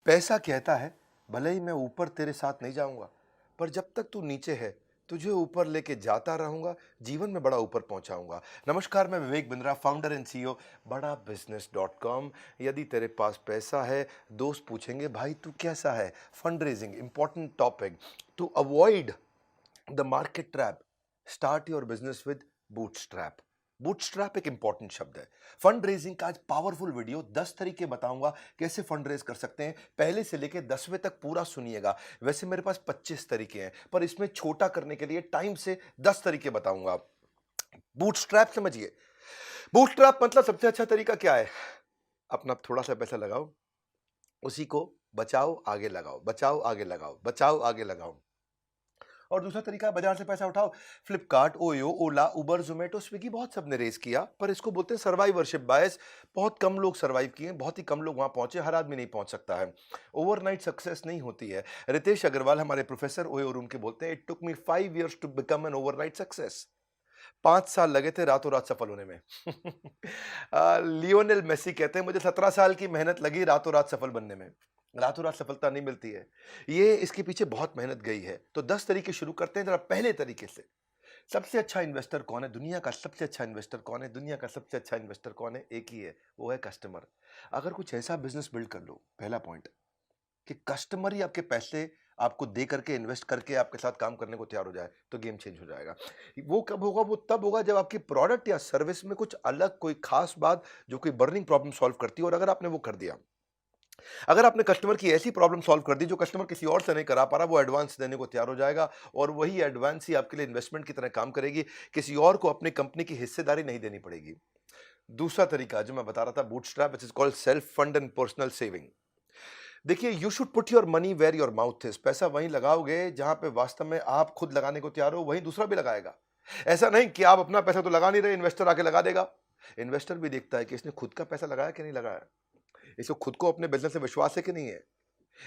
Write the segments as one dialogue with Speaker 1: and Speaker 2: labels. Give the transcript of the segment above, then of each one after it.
Speaker 1: पैसा कहता है, भले ही मैं ऊपर तेरे साथ नहीं जाऊंगा, पर जब तक तू नीचे है तुझे ऊपर लेके जाता रहूंगा, जीवन में बड़ा ऊपर पहुंचाऊंगा। नमस्कार, मैं Vivek Bindra, founder and CEO बड़ा बिजनेस डॉट कॉम। यदि तेरे पास पैसा है, दोस्त पूछेंगे भाई तू कैसा है। Fund raising important topic. To avoid the market trap, start your business with bootstrap. Bootstrap एक इंपॉर्टेंट शब्द है। फंड रेजिंग का आज पावरफुल वीडियो, 10 तरीके बताऊंगा कैसे फंड रेज कर सकते हैं। पहले से लेके 10वें तक पूरा सुनिएगा। वैसे मेरे पास 25 तरीके हैं, पर इसमें छोटा करने के लिए टाइम से 10 तरीके बताऊंगा। बूटस्ट्रैप समझिए। बूटस्ट्रैप मतलब सबसे अच्छा तरीका क्या है? अपना थोड़ा सा पैसा लगाओ, उसी को बचाओ आगे लगाओ, बचाओ आगे लगाओ, बचाओ आगे लगाओ। और दूसरा तरीका है बाजार से पैसा उठाओ। फ्लिपकार्ट, ओयो, ओला, उबर, जोमेटो, स्विगी, बहुत सबने रेस किया, पर इसको बोलते हैं सर्वाइवरशिप बायस। बहुत कम लोग सर्वाइव किए, बहुत ही कम लोग वहां पहुंचे, हर आदमी नहीं पहुंच सकता है। ओवरनाइट सक्सेस नहीं होती है। रितेश अग्रवाल हमारे प्रोफेसर ओयो रूम के बोलते हैं, it took me 5 years to become an overnight success. 5 साल लगे थे रातों रात सफल होने में। लियोनेल मेसी कहते हैं, मुझे 17 साल की मेहनत लगी रातों रात सफल बनने में। रातों रात सफलता नहीं मिलती है, ये इसके पीछे बहुत मेहनत गई है। तो 10 तरीके शुरू करते हैं जरा पहले तरीके से। सबसे अच्छा इन्वेस्टर कौन है? दुनिया का सबसे अच्छा इन्वेस्टर कौन है? दुनिया का सबसे अच्छा इन्वेस्टर कौन है? एक ही है, वो है कस्टमर। अगर कुछ ऐसा बिजनेस बिल्ड कर लो, पहला पॉइंट, कि कस्टमर ही आपके पैसे आपको दे करके, इन्वेस्ट करके आपके साथ काम करने को तैयार हो जाए, तो गेम चेंज हो जाएगा। वो कब होगा? वो तब होगा जब आपकी प्रोडक्ट या सर्विस में कुछ अलग, कोई खास बात जो कोई बर्निंग प्रॉब्लम सॉल्व करती है। और अगर आपने वो कर दिया, अगर आपने कस्टमर की ऐसी प्रॉब्लम सॉल्व कर दी जो कस्टमर किसी और से नहीं करा पा रहा, वो एडवांस देने को तैयार हो जाएगा। और वही एडवांस ही आपके लिए इन्वेस्टमेंट की तरह काम करेगी। किसी और को अपनी कंपनी की हिस्सेदारी नहीं देनी पड़ेगी। दूसरा तरीका जो मैं बता रहा था, bootstrap, which is called self fund and personal saving. देखिए, you should put your money where your mouth is. पैसा वहीं लगाओगे जहां पे वास्तव में आप खुद लगाने को तैयार हो, वहीं दूसरा भी लगाएगा। ऐसा नहीं कि आप अपना पैसा तो लगा नहीं रहे, इन्वेस्टर आके लगा देगा। इन्वेस्टर भी देखता है कि इसने खुद का पैसा लगाया कि नहीं लगाया, इसको खुद को अपने बिजनेस से विश्वास है कि नहीं है।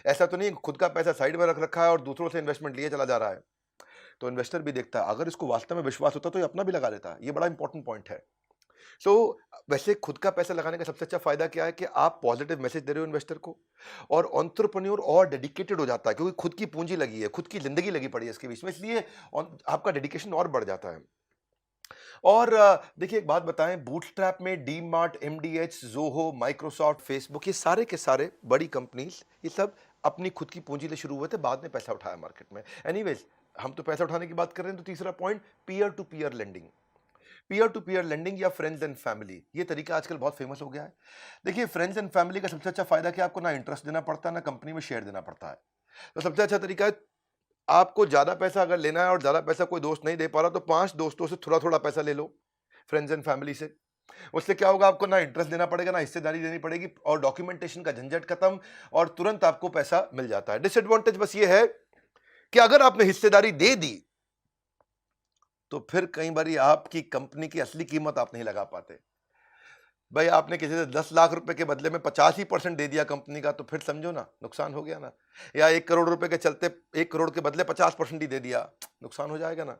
Speaker 1: ऐसा तो नहीं खुद का पैसा साइड में रख रखा है और दूसरों से इन्वेस्टमेंट लिए चला जा रहा है। तो इन्वेस्टर भी देखता है, अगर इसको वास्तव में विश्वास होता तो ये अपना भी लगा देता। ये बड़ा इंपॉर्टेंट पॉइंट है। सो वैसे खुद का पैसा लगाने का सबसे अच्छा फायदा क्या है कि आप पॉजिटिव मैसेज दे रहे हो इन्वेस्टर को, और एंटरप्रेन्योर और डेडिकेटेड हो जाता है, क्योंकि खुद की पूंजी लगी है, खुद की जिंदगी लगी पड़ी है इसके बीच में, इसलिए आपका डेडिकेशन और बढ़ जाता है। और देखिए, एक बात बताएं, बूटस्ट्रैप में D mart, MDH, Zoho, Microsoft, Facebook, ये सारे के सारे बड़ी कंपनीज, ये सब अपनी खुद की पूंजी से शुरू हुए थे, बाद में पैसा उठाया मार्केट में। एनीवेज, हम तो पैसा उठाने की बात कर रहे हैं, तो तीसरा point, peer to peer lending. Peer to peer lending या फ्रेंड्स एंड फैमिली, ये तरीका आजकल बहुत फेमस हो गया है। देखिए, फ्रेंड्स एंड फैमिली का सबसे अच्छा फायदा क्या, आपको ना इंटरेस्ट देना पड़ता है, ना कंपनी में शेयर देना पड़ता है। तो सबसे अच्छा तरीका है, आपको ज्यादा पैसा अगर लेना है और ज्यादा पैसा कोई दोस्त नहीं दे पा रहा, तो 5 दोस्तों से थोड़ा थोड़ा पैसा ले लो, फ्रेंड्स एंड फैमिली से। उससे क्या होगा, आपको ना इंटरेस्ट देना पड़ेगा, ना हिस्सेदारी देनी पड़ेगी, और डॉक्यूमेंटेशन का झंझट खत्म, और तुरंत आपको पैसा मिल जाता है। डिसएडवांटेज बस ये है कि अगर आपने हिस्सेदारी दे दी, तो फिर कई बार आपकी कंपनी की असली कीमत आप नहीं लगा पाते। भाई, आपने किसी से 10 लाख रुपए के बदले में 85% दे दिया कंपनी का, तो फिर समझो ना, नुकसान हो गया ना। या 1 करोड़ रुपए के चलते 1 करोड़ के बदले 50% ही दे दिया, नुकसान हो जाएगा ना।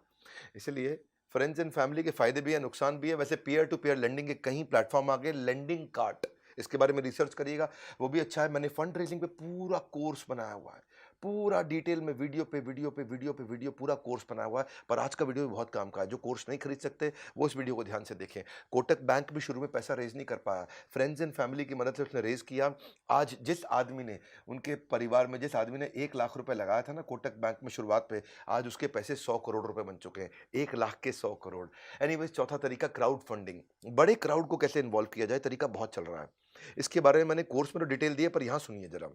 Speaker 1: इसलिए फ्रेंड्स एंड फैमिली के फायदे भी है, नुकसान भी है। वैसे पीयर टू पीयर लेंडिंग के कई प्लेटफॉर्म आ गए, लेंडिंग कार्ट, इसके बारे में रिसर्च करिएगा, वो भी अच्छा है। मैंने फंड रेजिंग पे पूरा कोर्स बनाया हुआ है, पूरा डिटेल में, वीडियो पे वीडियो पे वीडियो पे वीडियो, पूरा कोर्स बनाया हुआ है। पर आज का वीडियो भी बहुत काम का है। जो कोर्स नहीं खरीद सकते, वो इस वीडियो को ध्यान से देखें। कोटक बैंक भी शुरू में पैसा रेज नहीं कर पाया, फ्रेंड्स एंड फैमिली की मदद से उसने रेज किया। आज जिस आदमी ने, उनके परिवार में जिस आदमी ने 1 लाख रुपए लगाया था ना कोटक बैंक में शुरुआत पे, आज उसके पैसे 100 करोड़ रुपए बन चुके हैं। 1 लाख के 100 करोड़। एनीवेज, चौथा तरीका, क्राउड फंडिंग। बड़े क्राउड को कैसे इन्वॉल्व किया जाए, तरीका बहुत चल रहा है। इसके बारे में मैंने कोर्स में तो डिटेल दी है, पर यहां सुनिए जरा।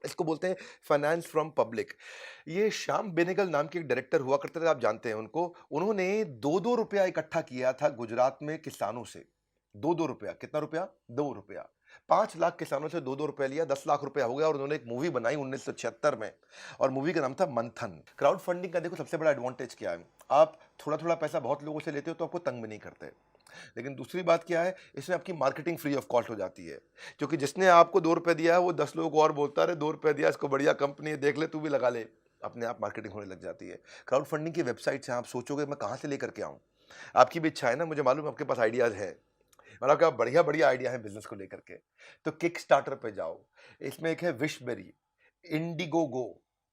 Speaker 1: इसको बोलते हैं फाइनेंस फ्रॉम पब्लिक। ये श्याम बेनेगल नाम के एक डायरेक्टर हुआ करते थे, आप जानते हैं उनको। उन्होंने 2-2 रुपया इकट्ठा किया था गुजरात में किसानों से। 2-2 रुपया, कितना रुपया? 2 रुपया। 5 लाख किसानों से 2-2 रुपया लिया, 10 लाख रुपया हो गया। और उन्होंने एक मूवी बनाई 1976 में, और मूवी का नाम था मंथन। क्राउड फंडिंग का देखो सबसे बड़ा एडवांटेज क्या है, आप थोड़ा थोड़ा पैसा बहुत लोगों से लेते हो तो आपको तंग भी नहीं करते। लेकिन दूसरी बात क्या है, इसमें आपकी मार्केटिंग फ्री ऑफ कॉस्ट हो जाती है। क्योंकि जिसने आपको 2 रुपए दिया है, वो 10 लोगों को और बोलता है, 2 रुपए दिया, इसको बढ़िया कंपनी है, देख ले, तू भी लगा ले। अपने आप मार्केटिंग होने लग जाती है। क्राउड फंडिंग की वेबसाइट से आप सोचोगे मैं कहाँ से लेकर के आऊँ, आपकी भी इच्छा है ना, मुझे मालूम है आपके पास आइडियाज है। मतलब क्या बढ़िया बढ़िया आइडिया है बिजनेस को लेकर के। तो किक स्टार्टर पे जाओ, इसमें एक है विशबेरी, इंडिगोगो,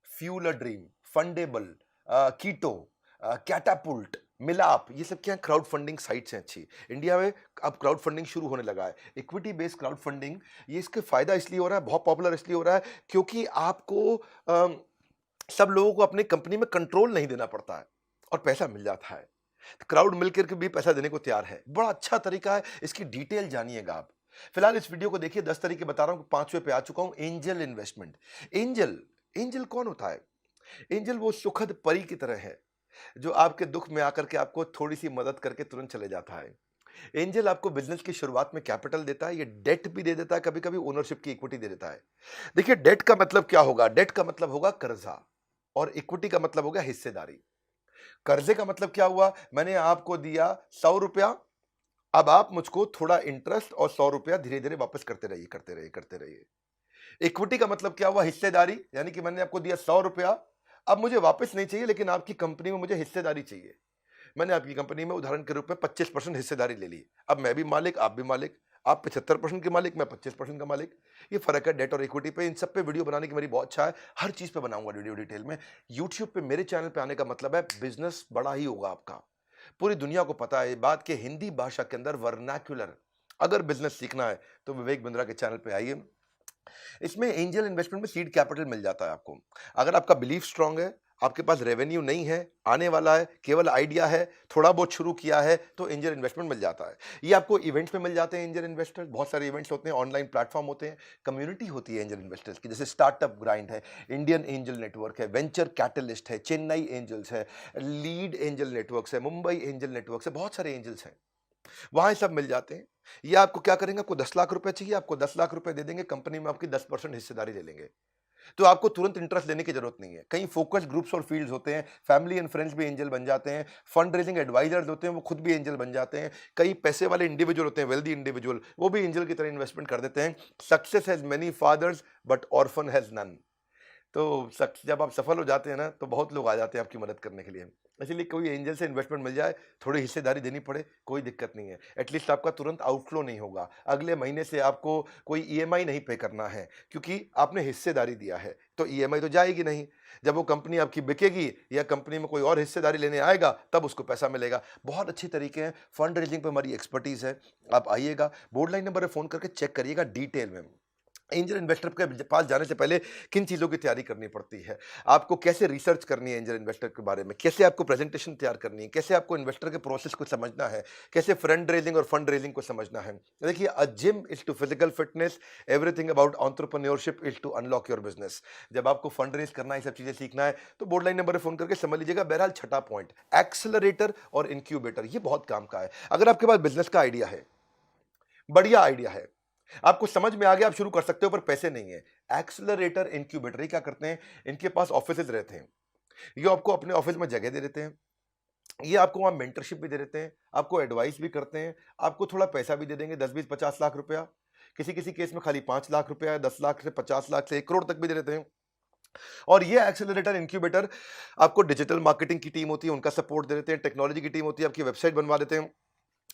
Speaker 1: फ्यूल अ ड्रीम, फंडेबल, कीटो, कैटापुल्ट, मिलाप, ये सब क्या क्राउड फंडिंग साइट्स हैं अच्छी। इंडिया में अब क्राउड फंडिंग शुरू होने लगा है, इक्विटी बेस्ड क्राउड फंडिंग। ये इसके फायदा इसलिए हो रहा है, बहुत पॉपुलर इसलिए हो रहा है क्योंकि आपको सब लोगों को अपनी कंपनी में कंट्रोल नहीं देना पड़ता है और पैसा मिल जाता है। क्राउड मिलकर के भी पैसा देने को तैयार है, बड़ा अच्छा तरीका है, इसकी डिटेल जानिएगा आप। फिलहाल इस वीडियो को देखिए, 10 तरीके बता रहा हूं, 5वें पे आ चुका हूं, एंजल इन्वेस्टमेंट। एंजल, एंजल कौन होता है? एंजल वो सुखद परी की तरह है जो आपके दुख में आकर के आपको थोड़ी सी मदद करके तुरंत चले जाता है। एंजल आपको बिजनेस की शुरुआत में कैपिटल देता है, ये डेट भी दे देता है, कभी कभी ओनरशिप की इक्विटी दे देता है। देखिए डेट का मतलब क्या होगा? डेट का मतलब होगा कर्जा, और इक्विटी का मतलब होगा हिस्सेदारी। कर्जे का मतलब क्या हुआ? मैंने आपको दिया 100 रुपया, अब आप मुझको थोड़ा इंटरेस्ट और 100 रुपया धीरे धीरे वापस करते रहिए, करते रहिए, करते रहिए। इक्विटी का मतलब क्या हुआ? हिस्सेदारी, यानी कि मैंने आपको दिया 100 रुपया, अब मुझे वापस नहीं चाहिए, लेकिन आपकी कंपनी में मुझे हिस्सेदारी चाहिए। मैंने आपकी कंपनी में उदाहरण के रूप में 25% हिस्सेदारी ले ली, अब मैं भी मालिक, आप भी मालिक, आप 75% के मालिक, मैं 25% का मालिक। ये फर्क है डेट और इक्विटी पे। इन सब पे वीडियो बनाने की मेरी बहुत इच्छा है, हर चीज पे बनाऊंगा वीडियो डिटेल में। यूट्यूब पे मेरे चैनल पे आने का मतलब है बिजनेस बड़ा ही होगा आपका। पूरी दुनिया को पता है ये बात कि हिंदी भाषा के अंदर वर्नाक्युलर अगर बिजनेस सीखना है तो विवेक बिंद्रा के चैनल पे आइए। इसमें एंजल इन्वेस्टमेंट में सीड कैपिटल मिल जाता है आपको। अगर आपका बिलीफ स्ट्रांग है, आपके पास रेवेन्यू नहीं है, आने वाला है, केवल आइडिया है, थोड़ा बहुत शुरू किया है, तो एंजल इन्वेस्टमेंट मिल जाता है। ये आपको इवेंट्स में मिल जाते हैं। एंजल इन्वेस्टर्स, बहुत सारे इवेंट्स होते हैं, ऑनलाइन प्लेटफॉर्म होते हैं, कम्युनिटी होती है एंजल इन्वेस्टर्स की, जैसे स्टार्टअप ग्राइंड है, इंडियन एंजल नेटवर्क है, वेंचर कैटलिस्ट है, चेन्नई एंजल्स है, लीड एंजल नेटवर्क्स है, मुंबई एंजल नेटवर्क्स है, बहुत सारे एंजल्स हैं, वहां सब मिल जाते हैं। ये आपको क्या करेंगे? आपको 10 लाख रुपए चाहिए, आपको 10 लाख रुपए दे देंगे, कंपनी में आपकी 10% हिस्सेदारी ले लेंगे। तो आपको तुरंत इंटरेस्ट लेने की जरूरत नहीं है। कई फोकस ग्रुप्स और फील्ड्स होते हैं, फैमिली एंड फ्रेंड्स भी एंजल बन जाते हैं, फंड रेजिंग एडवाइजर्स होते हैं, वो खुद भी एंजल बन जाते हैं, कई पैसे वाले इंडिविजुअल होते हैं, वेल्दी इंडिविजुअल, वो भी एंजल की तरह इन्वेस्टमेंट कर देते हैं। Success has many fathers but orphan has none. तो जब आप सफल हो जाते हैं ना, तो बहुत लोग आ जाते हैं आपकी मदद करने के लिए। इसीलिए कोई एंजल से इन्वेस्टमेंट मिल जाए, थोड़ी हिस्सेदारी देनी पड़े, कोई दिक्कत नहीं है। एटलीस्ट आपका तुरंत आउटफ्लो नहीं होगा, अगले महीने से आपको कोई ईएमआई नहीं पे करना है, क्योंकि आपने हिस्सेदारी दिया है, तो ईएमआई तो जाएगी नहीं। जब वो कंपनी आपकी बिकेगी या कंपनी में कोई और हिस्सेदारी लेने आएगा, तब उसको पैसा मिलेगा। बहुत अच्छे तरीके हैं, फंड रेजिंग पे हमारी एक्सपर्टीज है। आप आइएगा, बोर्ड लाइन नंबर पर फोन करके चेक करिएगा डिटेल में। एंजल इन्वेस्टर के पास जाने से पहले किन चीज़ों की तैयारी करनी पड़ती है, आपको कैसे रिसर्च करनी है एंजल इन्वेस्टर के बारे में, कैसे आपको प्रेजेंटेशन तैयार करनी है, कैसे आपको इन्वेस्टर के प्रोसेस को समझना है, कैसे फ्रंड रेजिंग और फंड रेजिंग को समझना है। देखिए, a gym is to physical fitness, everything about entrepreneurship is to unlock your business. जब आपको फंड रेज करना है, ये सब चीज़ें सीखना है, तो बोर्ड लाइन नंबर पर फोन करके समझ लीजिएगा। बहरहाल छठा पॉइंट, एक्सेलरेटर और इंक्यूबेटर, ये बहुत काम का है। अगर आपके पास बिजनेस का आइडिया है, बढ़िया आइडिया है, आपको समझ में आ गया, आप शुरू कर सकते हो, पर पैसे नहीं है। एक्सेलरेटर इंक्यूबेटर ये क्या करते हैं? इनके पास ऑफिसेज रहते हैं, ये आपको अपने ऑफिस में जगह दे देते हैं, ये आपको वहां मेंटरशिप भी दे देते हैं, आपको एडवाइस भी करते हैं, आपको थोड़ा पैसा भी दे देंगे, 10 20 50 लाख रुपया। किसी किसी केस में खाली 5 लाख रुपया, 10 लाख से 50 लाख से 1 करोड़ तक भी दे देते हैं। और ये एक्सेलरेटर इंक्यूबेटर आपको डिजिटल मार्केटिंग की टीम होती है, उनका सपोर्ट दे देते हैं, टेक्नोलॉजी की टीम होती है, आपकी वेबसाइट बनवा देते हैं,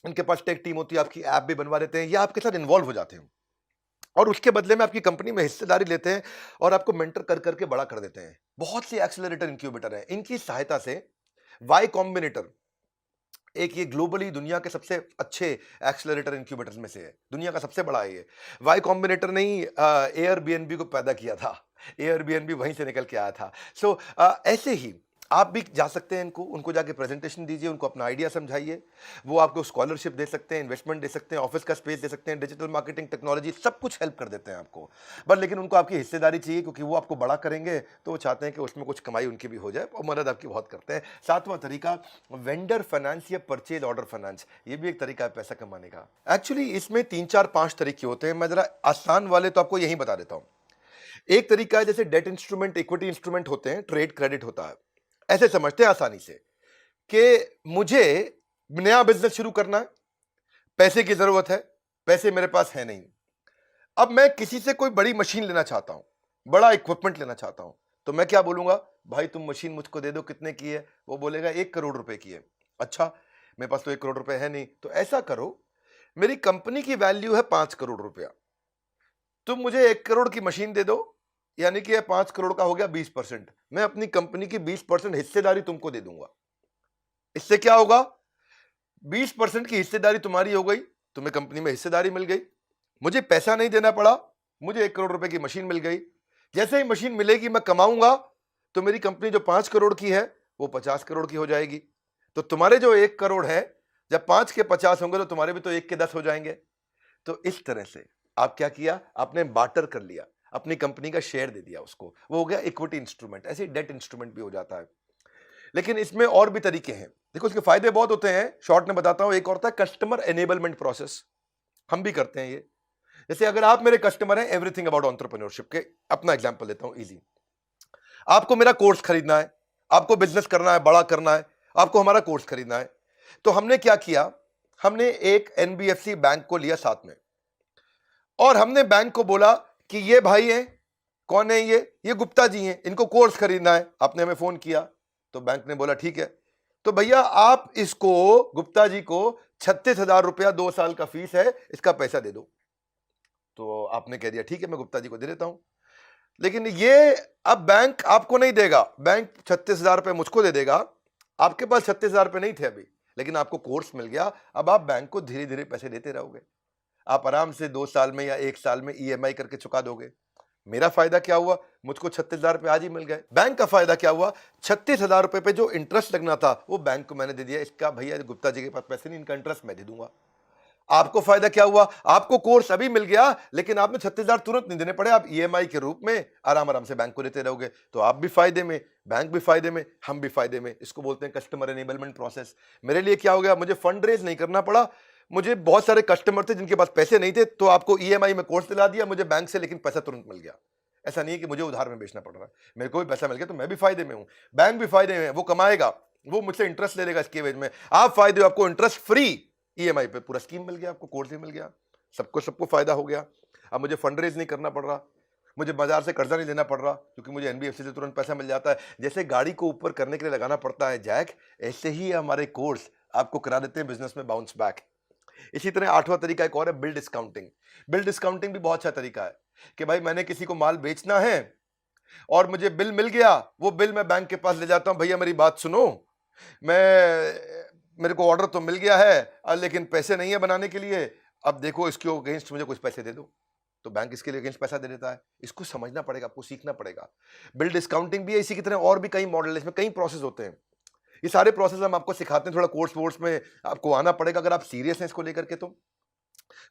Speaker 1: इनके पास टेक टीम होती है, आपकी ऐप भी बनवा देते हैं, या आपके साथ इन्वॉल्व हो जाते हैं और उसके बदले में आपकी कंपनी में हिस्सेदारी लेते हैं और आपको मेंटर कर करके बड़ा कर देते हैं। बहुत सी एक्सेलरेटर इंक्यूबेटर हैं, इनकी सहायता से वाई कॉम्बिनेटर, एक ये ग्लोबली दुनिया के सबसे अच्छे एक्सेलरेटर इंक्यूबेटर्स में से है, दुनिया का सबसे बड़ा है ये। वाई कॉम्बिनेटर ने ही एयरबीएनबी को पैदा किया था, एयरबीएनबी वहीं से निकल के आया था। सो ऐसे ही आप भी जा सकते हैं, इनको उनको जाके प्रेजेंटेशन दीजिए, उनको अपना आइडिया समझाइए, वो आपको स्कॉलरशिप दे सकते हैं, इन्वेस्टमेंट दे सकते हैं, ऑफिस का स्पेस दे सकते हैं, डिजिटल मार्केटिंग टेक्नोलॉजी सब कुछ हेल्प कर देते हैं आपको। बट लेकिन उनको आपकी हिस्सेदारी चाहिए, क्योंकि वो आपको बड़ा करेंगे, तो वो चाहते हैं कि उसमें कुछ कमाई उनकी भी हो जाए, और मदद आपकी बहुत करते हैं। सातवां तरीका, वेंडर फाइनेंस या परचेज ऑर्डर फाइनेंस, ये भी एक तरीका है पैसा कमाने का। एक्चुअली इसमें 3 4 5 तरीके होते हैं, मैं जरा आसान वाले तो आपको यही बता देता हूँ। एक तरीका है, जैसे डेट इंस्ट्रूमेंट, इक्विटी इंस्ट्रूमेंट होते हैं, ट्रेड क्रेडिट होता है। ऐसे समझते हैं आसानी से कि मुझे नया बिजनेस शुरू करना है, पैसे की जरूरत है, पैसे मेरे पास है नहीं, अब मैं किसी से कोई बड़ी मशीन लेना चाहता हूं, बड़ा इक्विपमेंट लेना चाहता हूं, तो मैं क्या बोलूंगा? भाई तुम मशीन मुझको दे दो, कितने की है? वो बोलेगा 1 करोड़ रुपए की है। अच्छा, मेरे पास तो 1 करोड़ रुपए है नहीं, तो ऐसा करो, मेरी कंपनी की वैल्यू है 5 करोड़ रुपया, तुम मुझे 1 करोड़ की मशीन दे दो, यानी कि 5 करोड़ का हो गया 20%। मैं अपनी कंपनी की 20% हिस्सेदारी तुमको दे दूंगा। इससे क्या होगा, 20% की हिस्सेदारी तुम्हारी हो गई, तुम्हें कंपनी में हिस्सेदारी मिल गई, मुझे पैसा नहीं देना पड़ा, मुझे 1 करोड़ रुपए की मशीन मिल गई। जैसे ही मशीन मिलेगी मैं कमाऊंगा, तो मेरी कंपनी जो 5 करोड़ की है वो 50 करोड़ की हो जाएगी। तो तुम्हारे जो 1 करोड़ है, जब 5 के 50 होंगे तो तुम्हारे भी तो 1 के 10 हो जाएंगे। तो इस तरह से आप क्या किया, आपने बार्टर कर लिया, अपनी कंपनी का शेयर दे दिया उसको, वो हो गया इक्विटी इंस्ट्रूमेंट। ऐसे ही डेट इंस्ट्रूमेंट भी हो जाता है। लेकिन इसमें और भी तरीके हैं, देखो इसके फायदे बहुत होते हैं। शॉर्ट में बताता हूं, एक और होता है कस्टमर एनेबलमेंट प्रोसेस, हम भी करते हैं ये। जैसे अगर आप मेरे कस्टमर हैं, एवरीथिंग अबाउट एंटरप्रेन्योरशिप के, अपना एग्जांपल लेता हूं इजी। आपको मेरा कोर्स खरीदना है, आपको बिजनेस करना है, बड़ा करना है, आपको हमारा कोर्स खरीदना है। तो हमने क्या किया, हमने एक एनबीएफसी बैंक को लिया साथ में, और हमने बैंक को बोला कि ये भाई हैं, कौन है ये गुप्ता जी हैं, इनको कोर्स खरीदना है। आपने हमें फोन किया, तो बैंक ने बोला ठीक है, तो भैया आप इसको, गुप्ता जी को 36,000 रुपया 2 साल का फीस है, इसका पैसा दे दो। तो आपने कह दिया ठीक है, मैं गुप्ता जी को दे देता हूं। लेकिन ये अब बैंक आपको नहीं देगा, बैंक 36,000 रुपये मुझको दे देगा। आपके पास 36,000 रुपये नहीं थे अभी, लेकिन आपको कोर्स मिल गया, अब आप बैंक को धीरे धीरे पैसे देते रहोगे, आप आराम से 2 साल में या 1 साल में ईएमआई करके चुका दोगे। मेरा फायदा क्या हुआ, मुझको 36,000 रुपये आज ही मिल गए। बैंक का फायदा क्या हुआ, 36,000 रुपये पे जो इंटरेस्ट लगना था वो बैंक को मैंने दे दिया। इसका भैया गुप्ता जी के पास पैसे नहीं, इनका इंटरेस्ट मैं दे दूंगा। आपको फायदा क्या हुआ, आपको कोर्स अभी मिल गया, लेकिन आपने 36,000 तुरंत नहीं देने पड़े, आप ईएमआई के रूप में आराम आराम से बैंक को देते रहोगे। तो आप भी फायदे में, बैंक भी फायदे में, हम भी फायदे में। इसको बोलते हैं कस्टमर एनेबलमेंट प्रोसेस। मेरे लिए क्या हो गया, मुझे फंड रेज नहीं करना पड़ा। मुझे बहुत सारे कस्टमर थे जिनके पास पैसे नहीं थे, तो आपको ईएमआई में कोर्स दिला दिया मुझे बैंक से, लेकिन पैसा तुरंत मिल गया। ऐसा नहीं है कि मुझे उधार में बेचना पड़ रहा है, मेरे को भी पैसा मिल गया, तो मैं भी फायदे में हूं, बैंक भी फायदे में, वो कमाएगा, वो मुझसे इंटरेस्ट ले लेगा इसके एवज में। आप फायदे हो, आपको इंटरेस्ट फ्री ईएमआई पे पूरा स्कीम मिल गया, आपको कोर्स भी मिल गया, सबको फायदा हो गया। अब मुझे फंड रेज नहीं करना पड़ रहा, मुझे बाजार से कर्जा नहीं लेना पड़ रहा, क्योंकि मुझे एनबीएफसी से तुरंत पैसा मिल जाता है। जैसे गाड़ी को ऊपर करने के लिए लगाना पड़ता है जैक, ऐसे ही हमारे कोर्स आपको करा देते हैं बिजनेस में बाउंस बैक। इसी तरह 8वां तरीका एक और है, बिल डिस्काउंटिंग। बिल डिस्काउंटिंग भी बहुत अच्छा तरीका है कि भाई मैंने किसी को माल बेचना है और मुझे बिल मिल गया, वो बिल मैं बैंक के पास ले जाता हूं, भैया मेरी बात सुनो, मेरे को ऑर्डर तो मिल गया है लेकिन पैसे नहीं है बनाने के लिए, अब देखो इसके अगेंस्ट मुझे कुछ पैसे दे दो। तो बैंक इसके लिए अगेंस्ट पैसा दे देता है। इसको समझना पड़ेगा, आपको सीखना पड़ेगा। बिल डिस्काउंटिंग भी है, इसी की तरह और भी कई मॉडल है, इसमें कई प्रोसेस होते हैं। ये सारे प्रोसेस हम आपको सिखाते हैं, थोड़ा कोर्स वोर्स में आपको आना पड़ेगा अगर आप सीरियस हैं इसको लेकर के। तो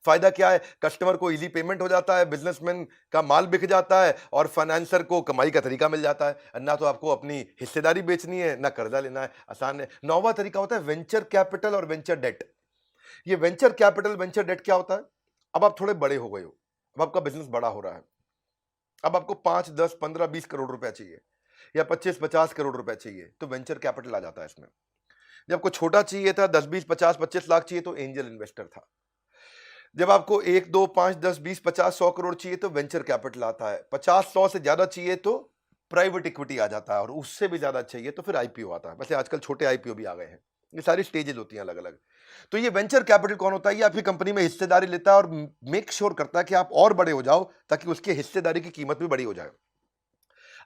Speaker 1: फायदा क्या है, कस्टमर को इजी पेमेंट हो जाता है, बिजनेसमैन का माल बिक जाता है, और फाइनेंसर को कमाई का तरीका मिल जाता है। ना तो आपको अपनी हिस्सेदारी बेचनी है, ना कर्जा लेना है, आसान है। 9वां तरीका होता है वेंचर कैपिटल और वेंचर डेट। ये वेंचर कैपिटल वेंचर डेट क्या होता है, अब आप थोड़े बड़े हो गए हो, अब आपका बिजनेस बड़ा हो रहा है, अब आपको 5, 10, 15, 20 करोड़ रुपया चाहिए, या 25, 50 करोड़ रुपया चाहिए, तो वेंचर कैपिटल आ जाता है इसमें। जब आपको छोटा चाहिए था, 10, 20, 50, 25 लाख चाहिए, तो एंजल इन्वेस्टर था। जब आपको 1, 2, 5, 10, 20, 50, 100 करोड़ चाहिए तो वेंचर कैपिटल आता है। 50, 100 से ज्यादा चाहिए तो प्राइवेट इक्विटी आ जाता है, और उससे भी ज्यादा चाहिए तो फिर आईपीओ आता है। वैसे आजकल छोटे आईपीओ भी आ गए हैं। ये सारी स्टेजेस होती हैं अलग अलग। तो ये वेंचर कैपिटल कौन होता है, ये आपकी कंपनी में हिस्सेदारी लेता है और मेक श्योर करता है कि आप और बड़े हो जाओ, ताकि उसके हिस्सेदारी की कीमत भी बड़ी हो जाए।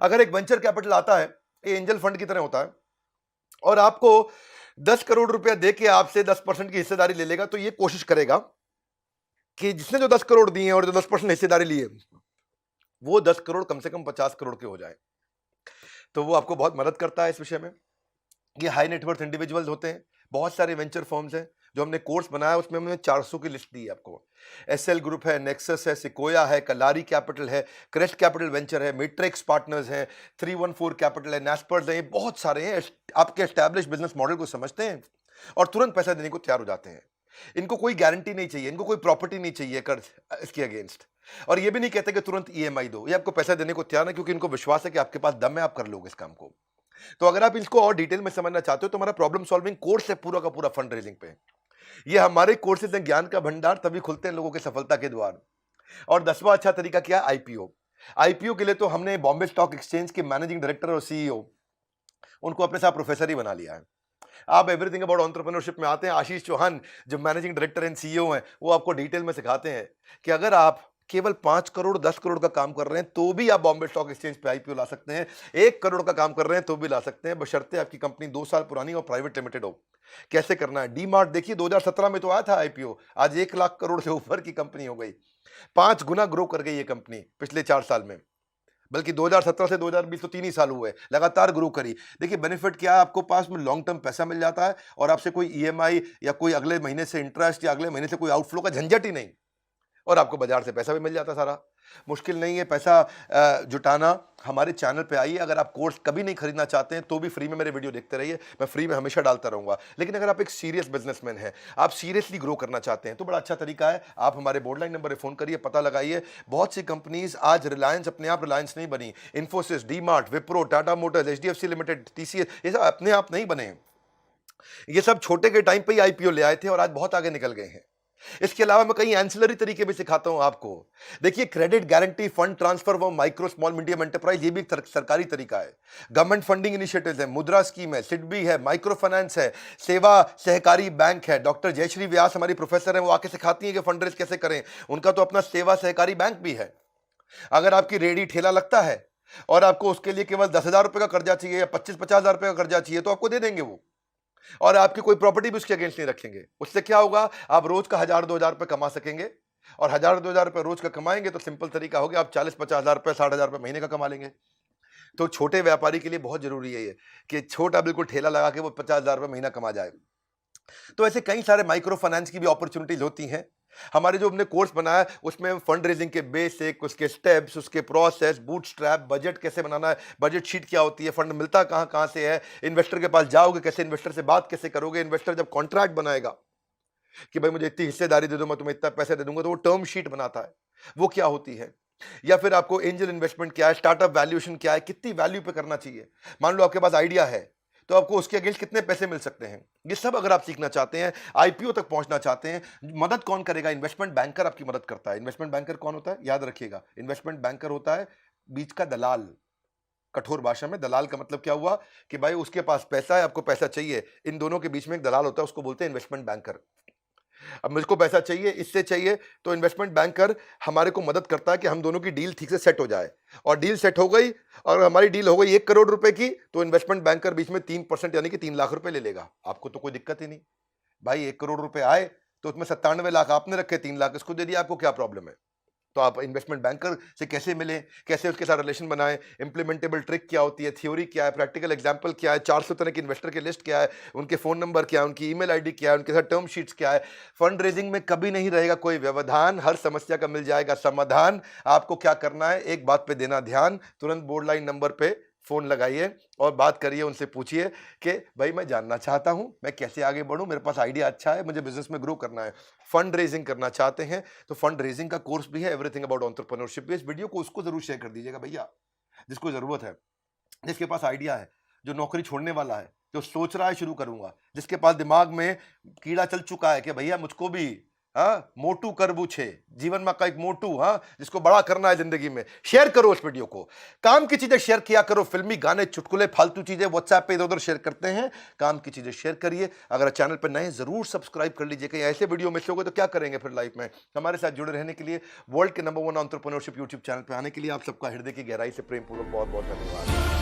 Speaker 1: अगर एक वेंचर कैपिटल आता है, ये एंजल फंड की तरह होता है, और आपको 10 करोड़ रुपया दे के आपसे 10% की हिस्सेदारी ले लेगा, तो ये कोशिश करेगा कि जिसने जो 10 करोड़ दिए हैं और जो 10% हिस्सेदारी ली है, वो 10 करोड़ कम से कम 50 करोड़ के हो जाए। तो वो आपको बहुत मदद करता है इस विषय में। ये हाई नेटवर्थ इंडिविजुअल्स होते हैं, बहुत सारे वेंचर फर्म्स हैं। जो हमने कोर्स बनाया उसमें हमने 400 की लिस्ट दी है आपको। एसएल ग्रुप है, नेक्सस है, सिकोया है, कलारी कैपिटल है, क्रेस्ट कैपिटल वेंचर है, मैट्रिक्स पार्टनर्स है, 314 कैपिटल है, नेस्पर्स है, ये बहुत सारे हैं। आपके एस्टैब्लिश बिजनेस मॉडल को समझते हैं और तुरंत पैसा देने को तैयार हो जाते हैं। इनको कोई गारंटी नहीं चाहिए, इनको कोई प्रॉपर्टी नहीं चाहिए कर्ज इसके अगेंस्ट, और ये भी नहीं कहते कि तुरंत ईएमआई दो। ये आपको पैसा देने को तैयार है, क्योंकि इनको विश्वास है कि आपके पास दम है, आप कर लोगे इस काम को। तो अगर आप इसको और डिटेल में समझना चाहते हो तो हमारा प्रॉब्लम सॉल्विंग कोर्स है पूरा का पूरा फंड रेजिंग पे। ये हमारे कोर्सेज हैं ज्ञान का भंडार, तभी खुलते हैं लोगों के सफलता के द्वार। और 10वां अच्छा तरीका क्या है, आईपीओ। आईपीओ के लिए तो हमने बॉम्बे स्टॉक एक्सचेंज के मैनेजिंग डायरेक्टर और सीईओ, उनको अपने साथ प्रोफेसर ही बना लिया है। आप एवरीथिंग अबाउट एंटरप्रेन्योरशिप में आते हैं, आशीष चौहान जो मैनेजिंग डायरेक्टर एंड सीईओ हैं, वो आपको डिटेल में सिखाते हैं कि अगर आप केवल 5 करोड़ 10 करोड़ का काम कर रहे हैं तो भी आप बॉम्बे स्टॉक एक्सचेंज पे आईपीओ ला सकते हैं, 1 करोड़ का काम कर रहे हैं तो भी ला सकते हैं, बशर्ते आपकी कंपनी 2 साल पुरानी और प्राइवेट लिमिटेड हो। कैसे करना है? डी मार्ट देखिए 2017 में तो आया था आईपीओ, आज 1 लाख करोड़ से ऊपर की कंपनी हो गई, 5 गुना ग्रो कर गई ये कंपनी पिछले 4 साल में। बल्कि 2017 से 2020 तो 3 ही साल हुए, लगातार ग्रो करी। देखिए बेनिफिट क्या है, आपको पास में लॉन्ग टर्म पैसा मिल जाता है और आपसे कोई ईएमआई या कोई अगले महीने से इंटरेस्ट या अगले महीने से कोई आउटफ्लो का झंझट ही नहीं, और आपको बाजार से पैसा भी मिल जाता सारा। मुश्किल नहीं है पैसा जुटाना। हमारे चैनल पे आइए, अगर आप कोर्स कभी नहीं खरीदना चाहते हैं तो भी फ्री में मेरे वीडियो देखते रहिए, मैं फ्री में हमेशा डालता रहूंगा। लेकिन अगर आप एक सीरियस बिजनेसमैन हैं, आप सीरियसली ग्रो करना चाहते हैं, तो बड़ा अच्छा तरीका है, आप हमारे बोर्ड लाइन नंबर पर फोन करिए, पता लगाइए। बहुत सी कंपनीज आज रिलायंस अपने आप रिलायंस नहीं बनी, Infosys, D mart, Wipro, Tata Motors, HDFC limited, TCS, ये सब अपने आप नहीं बने। ये सब छोटे के टाइम पे ही आईपीओ ले आए थे और आज बहुत आगे निकल गए हैं। इसके अलावा मैं कई एंसिलरी तरीके भी सिखाता हूं आपको। देखिए क्रेडिट गारंटी, फंड ट्रांसफर वो माइक्रो स्मॉल मीडियम एंटरप्राइज, ये भी एक सरकारी तरीका है। गवर्नमेंट फंडिंग इनिशिएटिव्स है, मुद्रा स्कीम है, सिडबी है, माइक्रो फाइनेंस है, सेवा सहकारी बैंक है। डॉक्टर जयश्री व्यास हमारी प्रोफेसर है, वो आके सिखाती हैं कि फंड रेज कैसे करें। उनका तो अपना सेवा सहकारी बैंक भी है। अगर आपकी रेडी ठेला लगता है और आपको उसके लिए केवल 10,000 रुपए का कर्जा चाहिए या 25-50,000 रुपए का कर्जा चाहिए तो आपको दे देंगे वो, और आपकी कोई प्रॉपर्टी भी उसके अगेंस्ट नहीं रखेंगे। उससे क्या होगा, आप रोज का 1,000-2,000 रुपए कमा सकेंगे, और 1,000-2,000 रुपए रोज का कमाएंगे तो सिंपल तरीका हो गया, आप 40-50,000 रुपए 60,000 रुपए महीने का कमा लेंगे। तो छोटे व्यापारी के लिए बहुत जरूरी है ये कि छोटा बिल्कुल ठेला लगा के वो 50,000 रुपए महीना कमा जाए। तो ऐसे कई सारे माइक्रो फाइनेंस की भी अपॉर्चुनिटीज होती हैं। हमारे जो हमने कोर्स बनाया उसमें फंड रेजिंग के बेसिक, उसके स्टेप्स, उसके प्रोसेस, बूटस्ट्रैप, बजट कैसे बनाना है, बजट शीट क्या होती है, फंड मिलता कहां कहां से है, इन्वेस्टर के पास जाओगे कैसे, इन्वेस्टर से बात कैसे करोगे, इन्वेस्टर जब कॉन्ट्रैक्ट बनाएगा कि भाई मुझे इतनी हिस्सेदारी दे दो, मैं तुम्हें इतना पैसे दे दूंगा, तो वो टर्म शीट बनाता है, वो क्या होती है। या फिर आपको एंजल इन्वेस्टमेंट क्या है, स्टार्टअप वैल्यूएशन क्या है, कितनी वैल्यू पे करना चाहिए। मान लो आपके पास आइडिया है तो आपको उसके अगेंस्ट कितने पैसे मिल सकते हैं, ये सब अगर आप सीखना चाहते हैं, आईपीओ तक पहुंचना चाहते हैं, मदद कौन करेगा? इन्वेस्टमेंट बैंकर आपकी मदद करता है। इन्वेस्टमेंट बैंकर कौन होता है? याद रखिएगा, इन्वेस्टमेंट बैंकर होता है बीच का दलाल। कठोर भाषा में दलाल का मतलब क्या हुआ कि भाई उसके पास पैसा है, आपको पैसा चाहिए, इन दोनों के बीच में एक दलाल होता है, उसको बोलते हैं इन्वेस्टमेंट बैंकर। अब मुझको पैसा चाहिए, इससे चाहिए, तो इन्वेस्टमेंट बैंकर हमारे को मदद करता है कि हम दोनों की डील ठीक से सेट हो जाए। और डील सेट हो गई और हमारी डील हो गई 1 करोड़ रुपए की, तो इन्वेस्टमेंट बैंकर बीच में 3% यानी कि 3 लाख रुपए ले लेगा। आपको तो कोई दिक्कत ही नहीं, भाई 1 करोड़ रुपए आए तो उसमें 97 लाख आपने रखे, 3 लाख इसको दे दिया, आपको क्या प्रॉब्लम है? तो आप इन्वेस्टमेंट बैंकर से कैसे मिलें, कैसे उसके साथ रिलेशन बनाएं, इंप्लीमेंटेबल ट्रिक क्या होती है, थ्योरी क्या है, प्रैक्टिकल एग्जांपल क्या है, 400 तरह के इन्वेस्टर की लिस्ट क्या है, उनके फोन नंबर क्या है, उनकी ईमेल आईडी क्या है, उनके साथ टर्म शीट्स क्या है। फंड रेजिंग में कभी नहीं रहेगा कोई व्यवधान, हर समस्या का मिल जाएगा समाधान। आपको क्या करना है, एक बात पे देना ध्यान, तुरंत बोर्ड लाइन नंबर पे फोन लगाइए और बात करिए, उनसे पूछिए कि भाई मैं जानना चाहता हूं मैं कैसे आगे बढ़ूं, मेरे पास आइडिया अच्छा है, मुझे बिजनेस में ग्रो करना है। फंड रेजिंग करना चाहते हैं तो फंड रेजिंग का कोर्स भी है, एवरीथिंग अबाउट एंटरप्रेन्योरशिप भी। इस वीडियो को उसको जरूर शेयर कर दीजिएगा भैया जिसको जरूरत है, जिसके पास आइडिया है, जो नौकरी छोड़ने वाला है, जो सोच रहा है शुरू करूंगा, जिसके पास दिमाग में कीड़ा चल चुका है कि भैया मुझको भी मोटू करबू छे जीवन में का एक मोटू, जिसको बड़ा करना है जिंदगी में। शेयर करो इस वीडियो को, काम की चीजें शेयर किया करो, फिल्मी गाने, चुटकुले, फालतू चीजें व्हाट्सएप पे इधर उधर शेयर करते हैं, काम की चीजें शेयर करिए। अगर चैनल पर नए जरूर सब्सक्राइब कर लीजिए, कहीं ऐसे वीडियो मिस हो गए तो क्या करेंगे फिर लाइफ में। हमारे साथ जुड़े रहने के लिए, वर्ल्ड के नंबर 1 एंटरप्रेन्योरशिप यूट्यूब चैनल पर आने के लिए आप सबका हृदय की गहराई से प्रेम पूर्वक बहुत बहुत धन्यवाद।